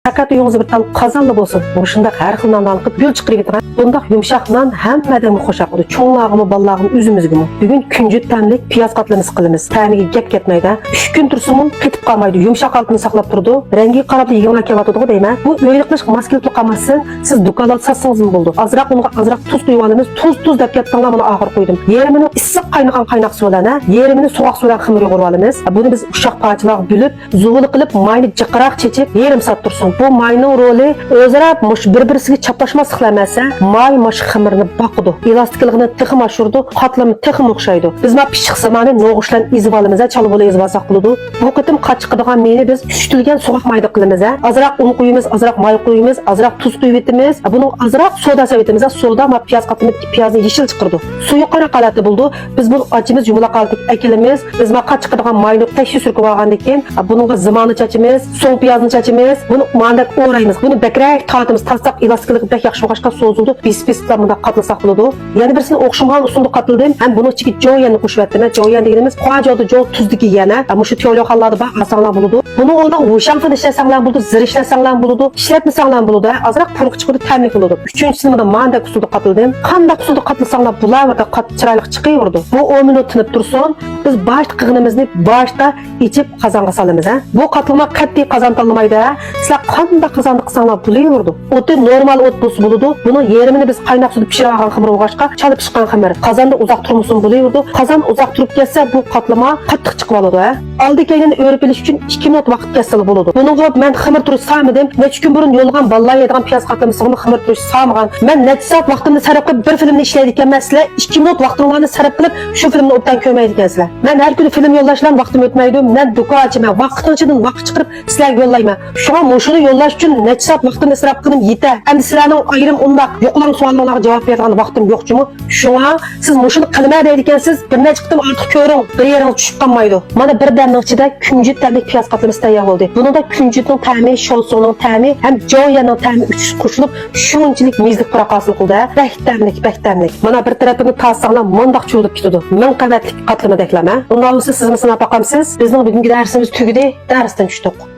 Fakat yoğunuz bir tal kazanlı bolsun. Boşunda her xil nandan qıp gül çıqırı getiren. Bundaq yumşaq nan hammadan xoşaq bo'ldi. Çoğlağımı, ballağımı, üzümüzgümü. Bugün küncüt təmlik piyaz qatlamız qılımız. Təmiga gap ketməydi. 3 gün tursumun ketib qalmaydı. Yumşaq altını saqlab turdu. Rengi qarab 20 kelatidiği deyman. Bu öyrüqliş maskilib qalmasın. Siz dukanal satsınız mı buldu? Azraq unga azraq tuz quyib alamiz. Tuz deb ketdinglar, buni axir qo'ydim. Yerimini issiq qaynagan qaynaq suv bilan, yerimini soğuq suv bilan ximir yoğurib alamiz. Buni biz uşaq parçalar bölüp, zuvuli qilib, mayni jiqiraq chechib, yerim sat tursun. Bu mayning roli o'zaro bir-birisiga chaplashmasliklar emas. May maş ximirini baqidi. Elastikligini texim oshirdi, qatlami texim o'xshaydi. Biz ma pishiq zamoni no'g'ishlan ezib olamiz, chalib bo'lib ezib olsak bo'ladi. Bu qitim qachiqadigan meni biz tushtilgan so'q mayda qilamiz. Azroq un qo'yamiz, azroq may qo'yamiz, azroq tuz qo'yib etamiz. Buni azroq soda sevitimiz. Soda ma piyoz qatimiz, piyozni yeshil chiqirdi. Suyu qora qalati bo'ldi. Biz bu acimiz yumaloq qaltik ekilimiz. Biz ma qachiqadigan mayni tashi surkib olgandan keyin buningga zimoni chachimiz, so'ng piyozni chachimiz. Buni mandak o'raymiz. Buni bakrak tatimiz, tasdiq elastiklik bak yaxshi boshqa so'zildi. Pis-pislar bunda qatlasak bo'ladi. Yana birisini o'xshamagan usulda qatildim. Ham buni ichiga joyanni qo'shib etdim. Joyan deganimiz qo'jodi jo tuzdiki yana. Shu teologiyalarda bak asanlar bo'ladi. Buni o'rniga o'shamdan ishlasanglar bo'ladi, zir ishlasanglar bo'ladi, ishlatmasanglar bo'ladi. Azroq puruq chiqadi, ta'min bo'ladi. Uchinchisi bunda mandak usulda qatildim. Qanday usulda qatilsanglar bularda chiroyli chiqaverdi. Bu 10 minut tinib tursin. Biz bosh qig'inimizni boshda ichib qozonga solamiz. Bu qatilma qat'iy qozon tanlamaydi. Sizlar qanday qozonda qilsanglar bo'laverdi. O'ti normal o't bo'lsa bo'ladi. Buni yerimini biz qaynoq suvda pishirib olgan xamir bo'lg'achqa, chalib chiqqan xamir. Qozonda uzoq turmasin bo'laverdi. Qozon uzoq turib ketsa, bu qatlama qattiq chiqib oladi. Oldi kelini o'rib olish uchun 2 minut vaqt ketsa bo'ladi. Buni men xamir turish samadim. Necha kun burun yo'lgan ballar yedigan piyoz qatlamasini xamir turish samagan. Men necha soat vaqtimni sarf qilib bir filmni ishlaydigan masala 2 minut vaqtingizni sarf qilib shu filmni obdan ko'rmaydigansizlar. Men har kuni film yo'llashlar vaqtim o'tmaydi. Men dukochiman, vaqtinchidan vaqt chiqarib sizlarga yo'llayman. Shunga mushuni yo'llash uchun necha soat vaqtimni sarf qilib yeta. Endi sizlarning ayrim undaq yo'qlan savollarga javob beradigan vaqtim yo'qchimi? Shunga siz mushuni qilma deydigansiz, bir necha qitim ortiq ko'ring, bir yeringiz tushib qolmaydi. Mana bir damning ichida kunjut ta'mlik piyoz qatlamasi tayyor bo'ldi. Buningda kunjutning ta'mi, sho'lsoning ta'mi ham joyaning ta'mi uch qo'shilib, shunchalik mezlik puroq hosil qildi. Baktamlik. Mana bir tarafini tasanglar mundoq cho'lib ketadi. Ming qavatlik qatlama deklama. Undan siz sinab boqamsiz. Bizning bugungi darsimiz tugadi. Darsdan tushdik.